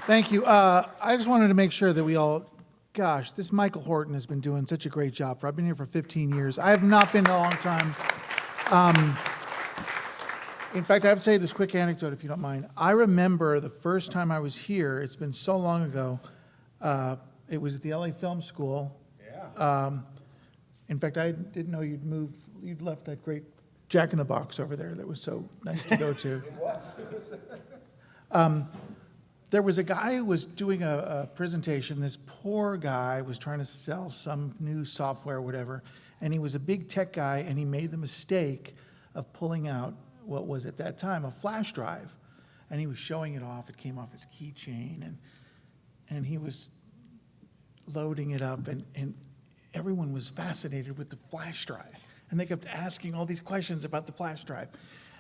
Thank you. I just wanted to make sure that we all, gosh, this Michael Horton has been doing such a great job. I've been here for 15 years. I have not been a long time. In fact, I have to say this quick anecdote, if you don't mind. I remember the first time I was here, it's been so long ago, it was at the LA Film School. Yeah. In fact, I didn't know you'd left that great Jack in the Box over there that was so nice to go to. It was. There was a guy who was doing a presentation. This poor guy was trying to sell some new software or whatever, and he was a big tech guy, and he made the mistake of pulling out what was at that time a flash drive, and he was showing it off. It came off his keychain, and he was loading it up, and everyone was fascinated with the flash drive, and they kept asking all these questions about the flash drive.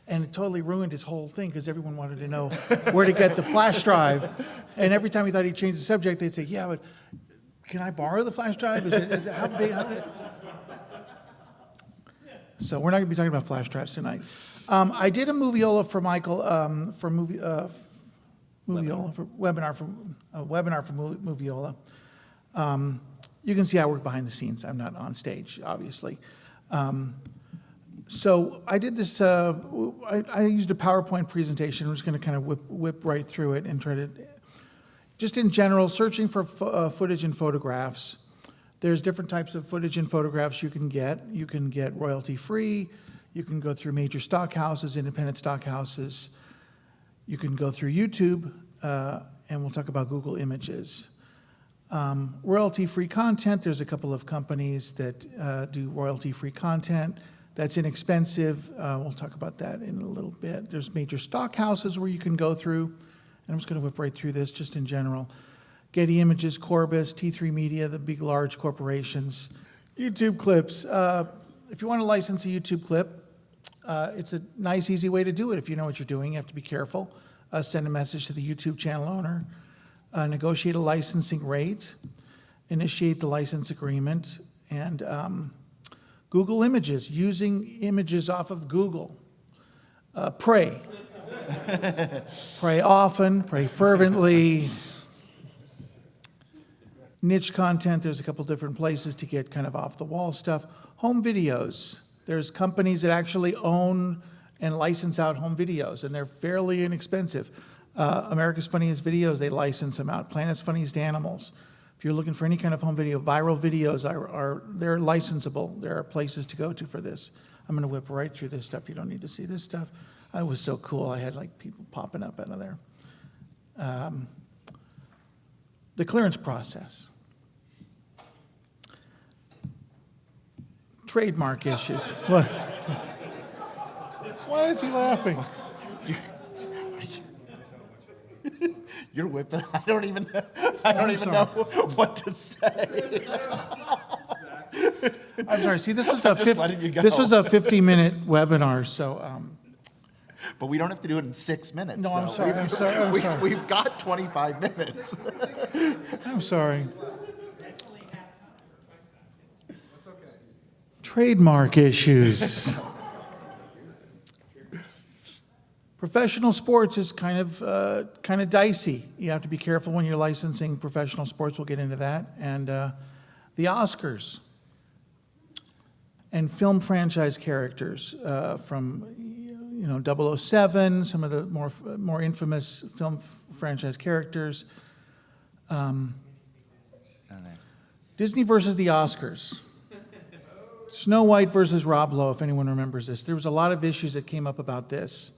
And it totally ruined his whole thing because everyone wanted to know where to get the flash drive. And every time he thought he'd change the subject, they'd say, yeah, but can I borrow the flash drive? Is it how big? So we're not going to be talking about flash drives tonight. I did a moviola for Michael, for webinar for Moviola. You can see I work behind the scenes. I'm not on stage, obviously. So I did this, I used a PowerPoint presentation. I'm just going to kind of whip right through it and try to, just in general, searching for footage and photographs. There's different types of footage and photographs you can get. You can get royalty-free. You can go through major stock houses, independent stock houses. You can go through YouTube, and we'll talk about Google Images. Royalty-free content, there's a couple of companies that do royalty-free content. That's inexpensive. We'll talk about that in a little bit. There's major stock houses where you can go through, and I'm just going to whip right through this just in general. Getty Images, Corbis, T3 Media, the big, large corporations. YouTube clips. If you want to license a YouTube clip, it's a nice, easy way to do it if you know what you're doing. You have to be careful. Send a message to the YouTube channel owner. Negotiate a licensing rate. Initiate the license agreement. And Google Images, using images off of Google. Pray. Pray often, pray fervently. Niche content, there's a couple different places to get kind of off-the-wall stuff. Home videos. There's companies that actually own and license out home videos, and they're fairly inexpensive. America's Funniest Videos, they license them out. Planet's Funniest Animals. If you're looking for any kind of home video, viral videos they're licensable. There are places to go to for this. I'm going to whip right through this stuff. You don't need to see this stuff. It was so cool. I had like people popping up out of there. The clearance process. Trademark issues. What? Why is he laughing? You're whipping. I don't even know what to say. I'm sorry. See, this was a 50-minute webinar, so. But we don't have to do it in 6 minutes. No, I'm sorry. I'm sorry. We've got 25 minutes. I'm sorry. Trademark issues. Professional sports is kind of dicey. You have to be careful when you're licensing professional sports. We'll get into that. And the Oscars and film franchise characters from 007, some of the more infamous film franchise characters. Disney versus the Oscars. Snow White versus Rob Lowe, if anyone remembers this. There was a lot of issues that came up about this.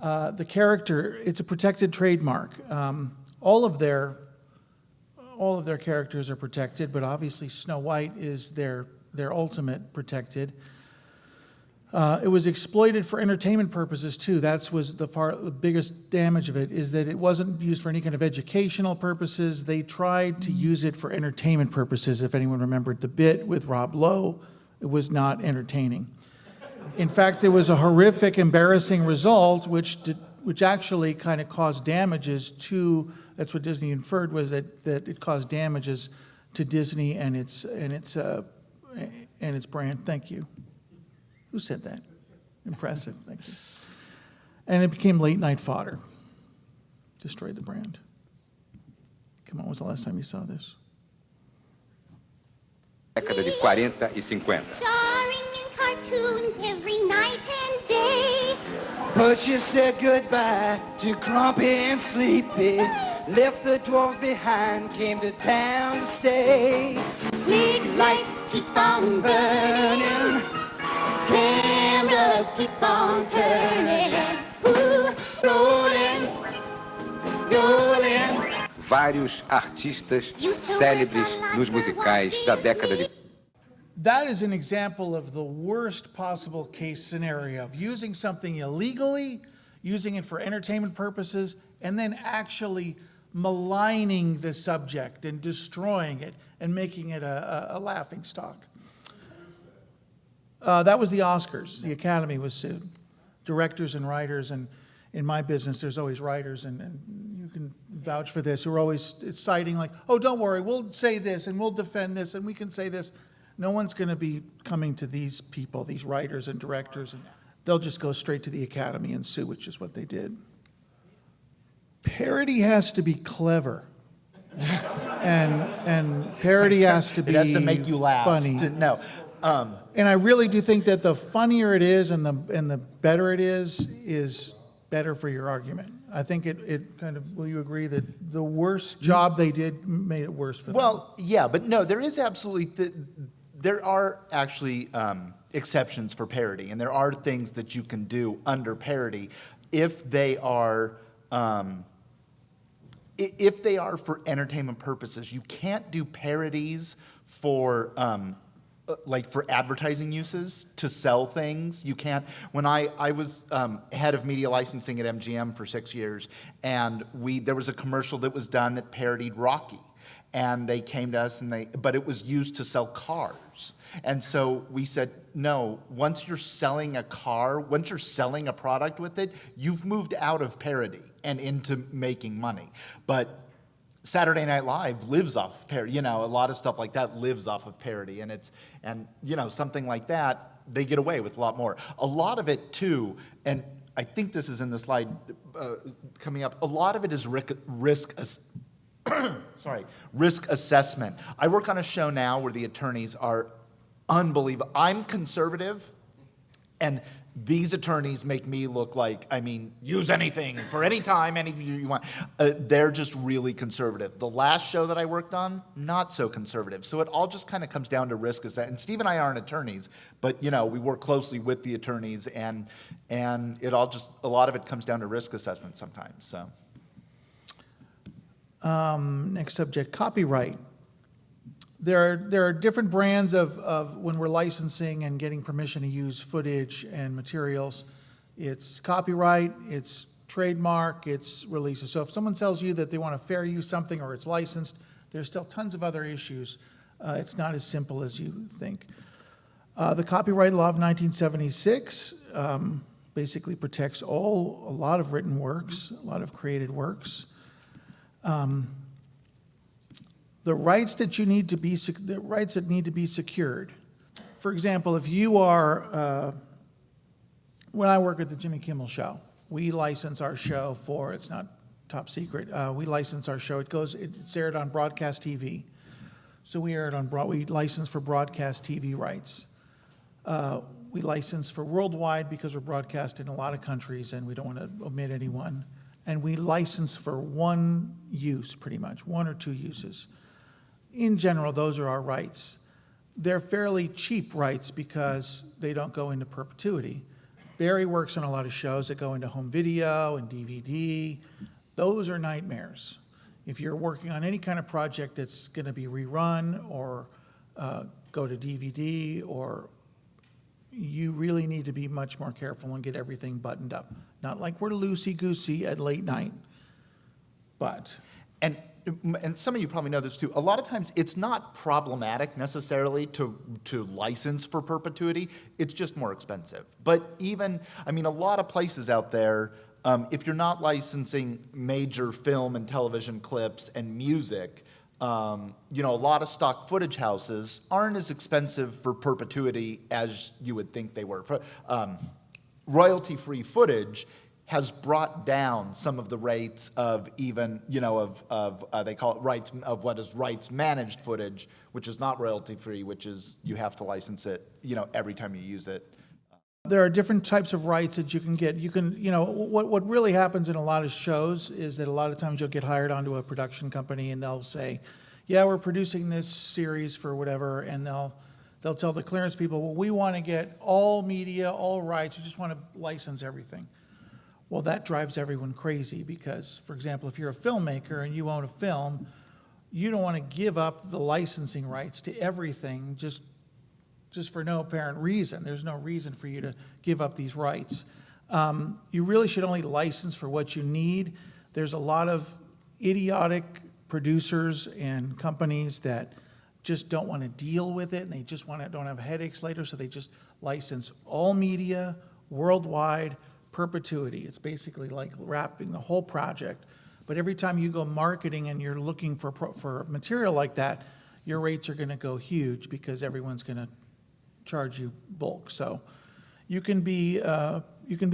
The character, it's a protected trademark. All of their characters are protected, but obviously Snow White is their ultimate protected. It was exploited for entertainment purposes too. That was the biggest damage of it, is that it wasn't used for any kind of educational purposes. They tried to use it for entertainment purposes. If anyone remembered the bit with Rob Lowe, it was not entertaining. In fact, there was a horrific, embarrassing result, which actually kind of caused damages to. That's what Disney inferred, was that it caused damages to Disney and its brand. Thank you. Who said that? Impressive. Thank you. And it became late night fodder. Destroyed the brand. Come on, when was the last time you saw this? Década de 40 e 50. Starring in cartoons every night and day. But you said goodbye to Grumpy and Sleepy. Left the dwarves behind, came to town to stay. Big lights keep on burning. Cameras keep on turning. Ooh, rolling, rolling. Vários artistas célebres nos musicais da década de. That is an example of the worst possible case scenario of using something illegally, using it for entertainment purposes, and then actually maligning the subject and destroying it and making it a laughing stock. That was the Oscars. The Academy was sued. Directors and writers, and in my business, there's always writers, and you can vouch for this, who are always citing like, oh, don't worry, we'll say this, and we'll defend this, and we can say this. No one's going to be coming to these people, these writers and directors, and they'll just go straight to the Academy and sue, which is what they did. Parody has to be clever, and parody has to be It has to make you laugh. funny. No. And I really do think that the funnier it is and the better it is better for your argument. I think it kind of, will you agree that the worse job they did made it worse for them? Well, yeah, but no, there is absolutely, there are actually exceptions for parody, and there are things that you can do under parody if they are for entertainment purposes. You can't do parodies for like for advertising uses to sell things. You can't. When I was head of media licensing at MGM for 6 years, and there was a commercial that was done that parodied Rocky, and they came to us but it was used to sell cars. And so we said, no, once you're selling a car, once you're selling a product with it, you've moved out of parody and into making money. But Saturday Night Live lives off parody. A lot of stuff like that lives off of parody, and something like that, they get away with a lot more. A lot of it too, and I think this is in the slide coming up. A lot of it is risk assessment. I work on a show now where the attorneys are unbelievable. I'm conservative, and these attorneys make me look like, use anything for any time, any you want. They're just really conservative. The last show that I worked on, not so conservative. So it all just kind of comes down to risk assessment. And Steve and I aren't attorneys, but we work closely with the attorneys, and it all just, a lot of it comes down to risk assessment sometimes. So. Next subject, copyright. There are different brands of when we're licensing and getting permission to use footage and materials. It's copyright, it's trademark, it's releases. So if someone tells you that they want to fair use something or it's licensed, there's still tons of other issues. It's not as simple as you think. The copyright law of 1976 basically protects a lot of written works, a lot of created works. The rights that need to be secured. For example, if you are, when I work at the Jimmy Kimmel Show, we license our show for, it's not top secret, we license our show. It's aired on broadcast TV. So we license for broadcast TV rights. We license for worldwide because we're broadcast in a lot of countries and we don't want to omit anyone. And we license for one use, pretty much, one or two uses. In general, those are our rights. They're fairly cheap rights because they don't go into perpetuity. Barry works on a lot of shows that go into home video and DVD. Those are nightmares. If you're working on any kind of project that's going to be rerun or go to DVD, or you really need to be much more careful and get everything buttoned up. Not like we're loosey-goosey at late night, but... And some of you probably know this too. A lot of times it's not problematic necessarily to license for perpetuity. It's just more expensive. But even, a lot of places out there, if you're not licensing major film and television clips and music, a lot of stock footage houses aren't as expensive for perpetuity as you would think they were. Royalty-free footage has brought down some of the rates of even, they call it rights, of what is rights managed footage, which is not royalty free, which is you have to license it, every time you use it. There are different types of rights that you can get. You can, what really happens in a lot of shows is that a lot of times you'll get hired onto a production company and they'll say, yeah, we're producing this series for whatever, and they'll tell the clearance people, well, we want to get all media, all rights, we just want to license everything. Well, that drives everyone crazy because, for example, if you're a filmmaker and you own a film, you don't want to give up the licensing rights to everything just for no apparent reason. There's no reason for you to give up these rights. You really should only license for what you need. There's a lot of idiotic producers and companies that just don't want to deal with it, and they just don't have headaches later, so they just license all media worldwide, perpetuity. It's basically like wrapping the whole project. But every time you go marketing and you're looking for material like that, your rates are going to go huge because everyone's going to charge you bulk. So you can be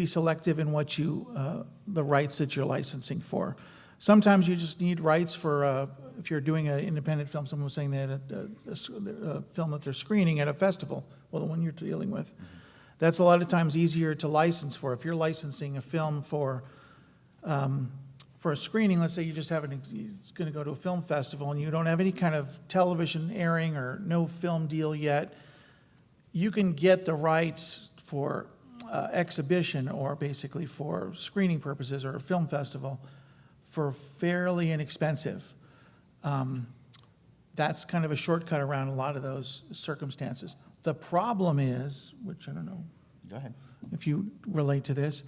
selective in what the rights that you're licensing for. Sometimes you just need rights for if you're doing an independent film. Someone was saying they had a film that they're screening at a festival. Well, the one you're dealing with. That's a lot of times easier to license for. If you're licensing a film for a screening, let's say you just have it's going to go to a film festival and you don't have any kind of television airing or no film deal yet, you can get the rights for exhibition or basically for screening purposes or a film festival for fairly inexpensive. That's kind of a shortcut around a lot of those circumstances. The problem is, which I don't know Go ahead. if you relate to this,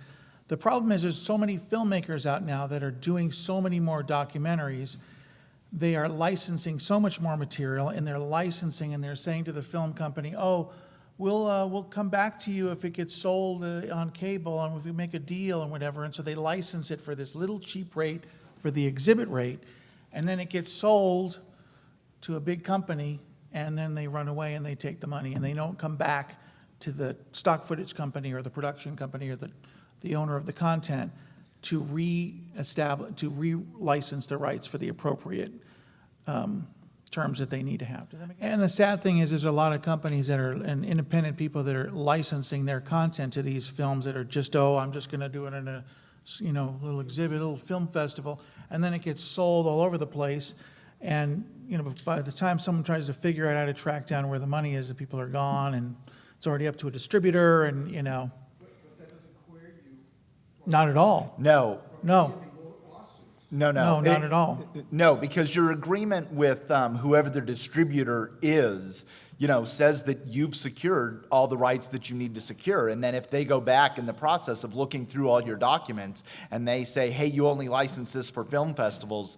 the problem is there's so many filmmakers out now that are doing so many more documentaries. They are licensing so much more material, and they're licensing, and they're saying to the film company, oh, we'll come back to you if it gets sold on cable and if we make a deal and whatever. And so they license it for this little cheap rate for the exhibit rate, and then it gets sold to a big company, and then they run away and they take the money and they don't come back to the stock footage company or the production company or the owner of the content to re-license the rights for the appropriate terms that they need to have. Does that make sense? And the sad thing is there's a lot of companies that are, and independent people that are licensing their content to these films that are just, I'm just going to do it in a little exhibit, a little film festival, and then it gets sold all over the place. And by the time someone tries to figure out how to track down where the money is, the people are gone, and it's already up to a distributor, and But that doesn't clear you. Not at all. No. No, No, no, not at all. No, because your agreement with whoever the distributor is, says that you've secured all the rights that you need to secure. And then if they go back in the process of looking through all your documents and they say, hey, you only license this for film festivals,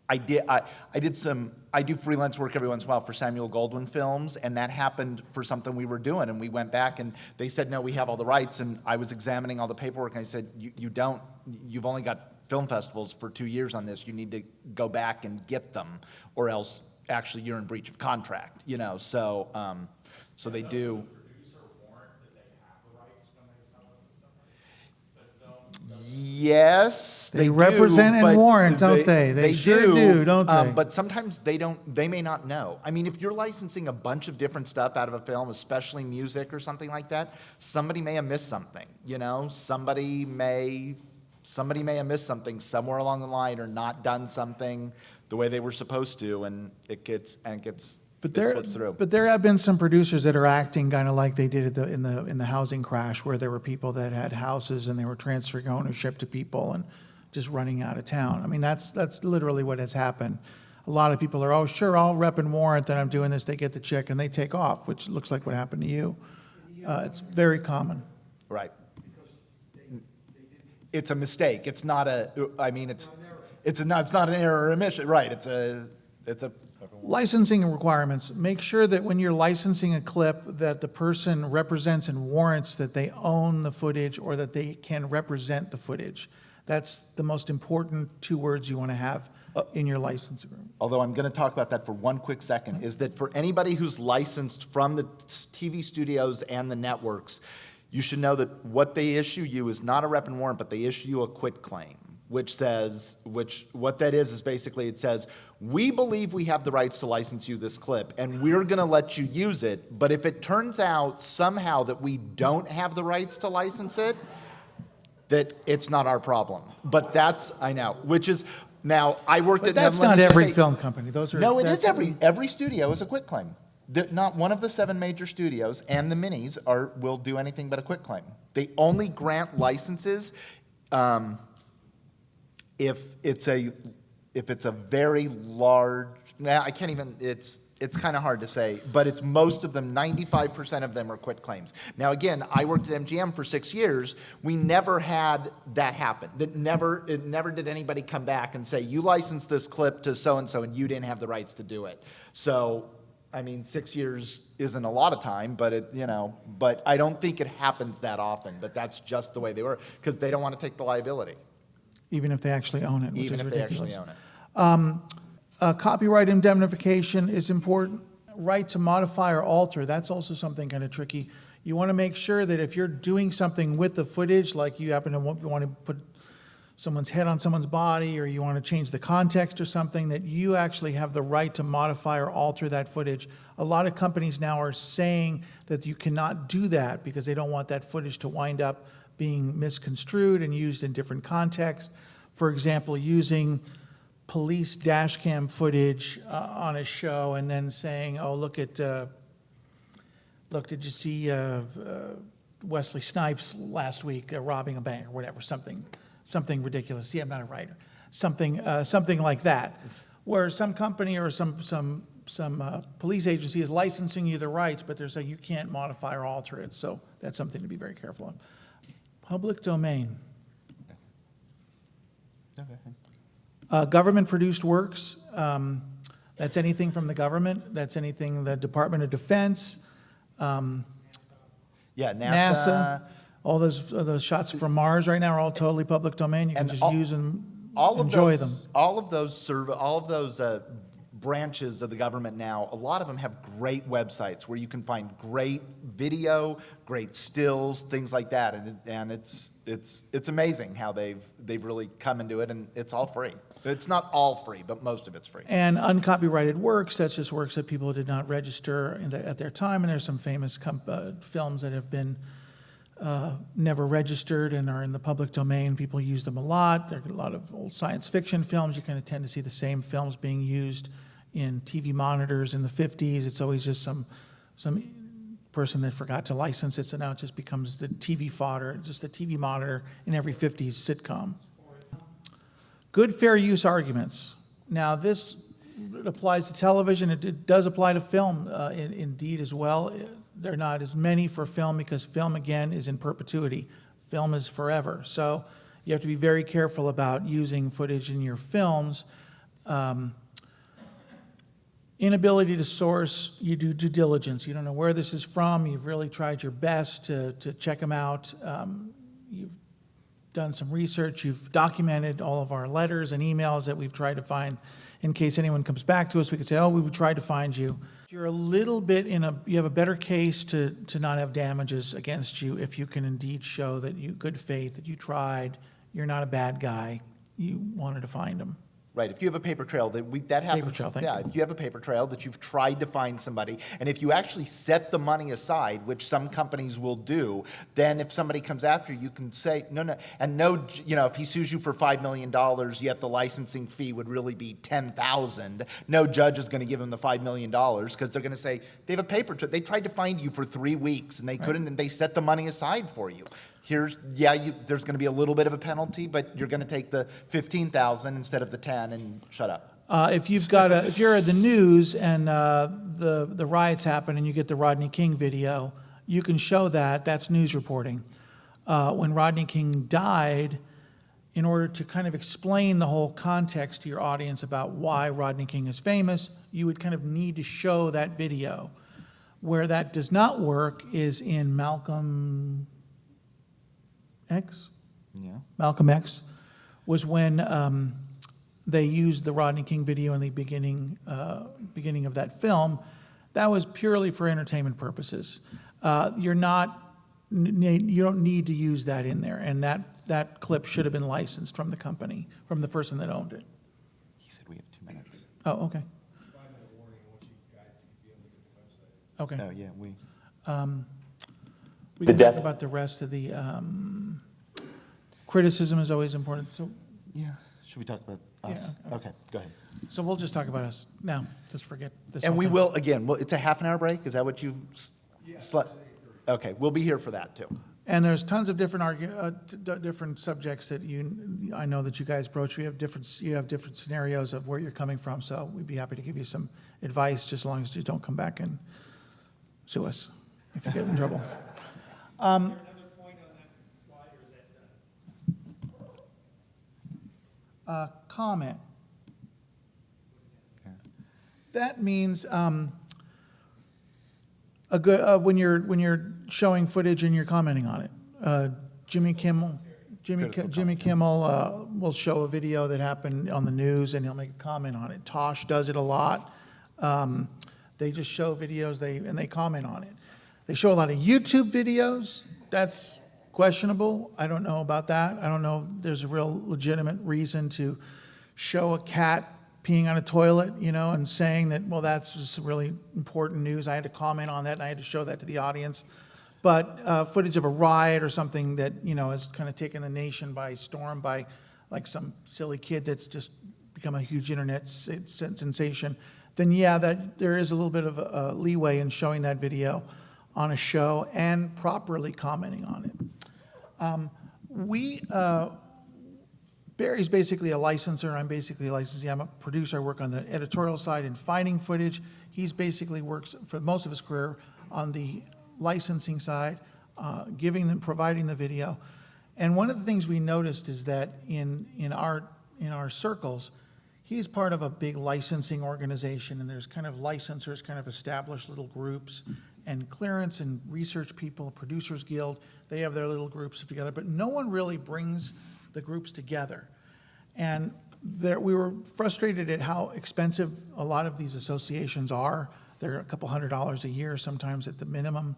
I do freelance work every once in a while for Samuel Goldwyn films, and that happened for something we were doing, and we went back and they said, no, we have all the rights, and I was examining all the paperwork, and I said, you've only got film festivals for 2 years on this, you need to go back and get them, or else actually you're in breach of contract, so they do. Yes, They do, represent and but warrant, don't they? They sure do, don't they? But sometimes they may not know. I mean, if you're licensing a bunch of different stuff out of a film, especially music or something like that, somebody may have missed something, Somebody may have missed something somewhere along the line or not done something the way they were supposed to, and it slips through. But there have been some producers that are acting kind of like they did in the housing crash, where there were people that had houses and they were transferring ownership to people and just running out of town. I mean, that's literally what has happened. A lot of people are, oh, sure, I'll rep and warrant that I'm doing this. They get the check and they take off, which looks like what happened to you. It's very common. Right. It's a mistake. It's not it's not an error or omission. Right. It's a Licensing requirements. Make sure that when you're licensing a clip that the person represents and warrants that they own the footage or that they can represent the footage. That's the most important 2 words you want to have in your license agreement. Although I'm going to talk about that for one quick second, is that for anybody who's licensed from the TV studios and the networks, you should know that what they issue you is not a rep and warrant, but they issue you a quit claim, which what that is basically it says, we believe we have the rights to license you this clip, and we're going to let you use it, but if it turns out somehow that we don't have the rights to license it, that it's not our problem. But that's, I know, which is, now, I worked But at... that's let me not just every say- film company. Those are No, it that's- is every studio is a quit claim. Not one of the 7 major studios and the minis will do anything but a quit claim. They only grant licenses if it's a very large. I can't even. It's kind of hard to say, but it's most of them. 95% of them are quit claims. Now, again, I worked at MGM for 6 years. We never had that happen. It never did anybody come back and say, you licensed this clip to so and so, and you didn't have the rights to do it. So, I mean, 6 years isn't a lot of time, but but I don't think it happens that often. But that's just the way they were, because they don't want to take the liability, even if they actually own it, which even is if they ridiculous. actually own it. Copyright indemnification is important. Right to modify or alter, that's also something kind of tricky. You want to make sure that if you're doing something with the footage, like you happen to want to put someone's head on someone's body, or you want to change the context or something, that you actually have the right to modify or alter that footage. A lot of companies now are saying that you cannot do that because they don't want that footage to wind up being misconstrued and used in different contexts. For example, using police dash cam footage on a show and then saying, oh, look, did you see Wesley Snipes last week robbing a bank or whatever, something ridiculous. See, I'm not a writer. Something like that, where some company or some police agency is licensing you the rights, but they're saying you can't modify or alter it. So that's something to be very careful of. Public domain. Government-produced works, that's anything from the government, that's anything the Department of Defense, Yeah, NASA, all those shots from Mars right now are all totally public domain. You can And just all- use and all of enjoy those, them. All of those branches of the government now, a lot of them have great websites where you can find great video, great stills, things like that, and it's amazing how they've really come into it, and it's all free. It's not all free, but most of it's free. And uncopyrighted works, that's just works that people did not register at their time, and there's some famous films that have been never registered and are in the public domain. People use them a lot. There are a lot of old science fiction films. You kind of tend to see the same films being used in TV monitors in the 50s. It's always just some person that forgot to license it, so now it just becomes the TV fodder, just the TV monitor in every 50s sitcom. Good fair use arguments. Now this applies to television. It does apply to film indeed as well. There are not as many for film because film, again, is in perpetuity. Film is forever. So you have to be very careful about using footage in your films. Inability to source, you do due diligence. You don't know where this is from. You've really tried your best to check them out. You've done some research. You've documented all of our letters and emails that we've tried to find. In case anyone comes back to us, we could say, oh, we tried to find you. You're a little bit you have a better case to not have damages against you if you can indeed show that good faith, that you tried, you're not a bad guy, you wanted to find them. Right, if you have a paper trail, that happens. Paper trail, thank you. If you have a paper trail that you've tried to find somebody, and if you actually set the money aside, which some companies will do, then if somebody comes after you, you can say, no, if he sues you for $5 million, yet the licensing fee would really be $10,000, no judge is going to give him the $5 million because they're going to say, they have a paper trail. They tried to find you for 3 weeks, and they couldn't, and they set the money aside for you. There's going to be a little bit of a penalty, but you're going to take the $15,000 instead of the $10,000 and shut up. If you're at the news and the riots happen and you get the Rodney King video, you can show that. That's news reporting. When Rodney King died, in order to kind of explain the whole context to your audience about why Rodney King is famous, you would kind of need to show that video. Where that does not work is in Malcolm X? Yeah. Malcolm X was when they used the Rodney King video in the beginning of that film. That was purely for entertainment purposes. You're not you don't need to use that in there, and that clip should have been licensed from the company, from the person that owned it. He said we have 2 minutes. Oh, okay. Okay. Oh, yeah, we. We can talk about the rest of the criticism is always important. Yeah. Should we talk about us? Yeah. Okay, go ahead. So we'll just talk about us now. Just forget this. And whole we thing. will, again, it's a half an hour break? Is that what you've? Okay, we'll be here for that too. And there's tons of different different subjects that I know that you guys broach. You have different scenarios of where you're coming from. So we'd be happy to give you some advice, just as long as you don't come back and sue us if you get in trouble. Another point on that slide, or is that done? Comment. That means a good when you're showing footage and you're commenting on it. Jimmy Kimmel will show a video that happened on the news and he'll make a comment on it. Tosh does it a lot. They just show videos and they comment on it. They show a lot of YouTube videos. That's questionable. I don't know about that. I don't know if there's a real legitimate reason to show a cat peeing on a toilet, and saying that, well, that's just really important news. I had to comment on that and I had to show that to the audience. But footage of a riot or something that, has kind of taken the nation by storm by like some silly kid that's just become a huge internet sensation, then yeah, that there is a little bit of a leeway in showing that video on a show and properly commenting on it. Barry's basically a licensor. I'm basically a licensee. I'm a producer. I work on the editorial side and finding footage. He's basically works for most of his career on the licensing side, providing the video. And one of the things we noticed is that in our circles, he's part of a big licensing organization, and there's kind of licensors, kind of established little groups, and clearance and research people, Producers Guild, they have their little groups together, but no one really brings the groups together. And we were frustrated at how expensive a lot of these associations are. They're a couple $100 a year, sometimes at the minimum.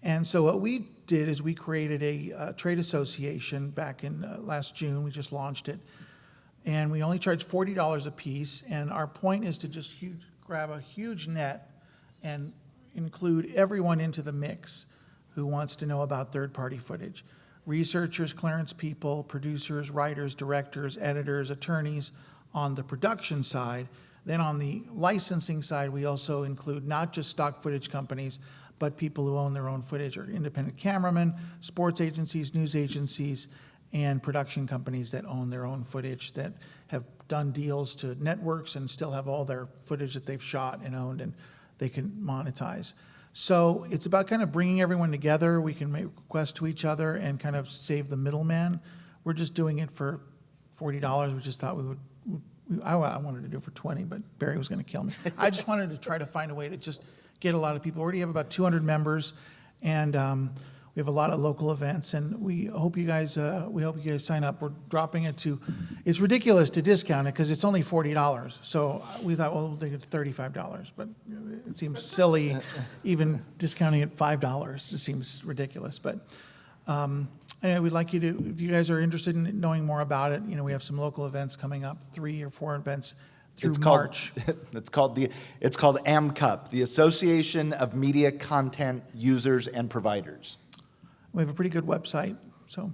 And so what we did is we created a trade association back in last June. We just launched it. And we only charge $40 a piece. And our point is to just grab a huge net and include everyone into the mix who wants to know about third-party footage. Researchers, clearance people, producers, writers, directors, editors, attorneys on the production side. Then on the licensing side, we also include not just stock footage companies, but people who own their own footage, or independent cameramen, sports agencies, news agencies, and production companies that own their own footage that have done deals to networks and still have all their footage that they've shot and owned and they can monetize. So it's about kind of bringing everyone together. We can make requests to each other and kind of save the middleman. We're just doing it for $40. We just thought I wanted to do it for $20, but Barry was going to kill me. I just wanted to try to find a way to just get a lot of people. We already have about 200 members, and we have a lot of local events, and we hope you guys sign up. We're dropping it to, it's ridiculous to discount it because it's only $40. So we thought, well, we'll take it to $35, but it seems silly even discounting it $5. It seems ridiculous. But anyway, we'd like you to, if you guys are interested in knowing more about it, we have some local events coming up, 3 or 4 events through March. It's called AMCUP, the Association of Media Content Users and Providers. We have a pretty good website, so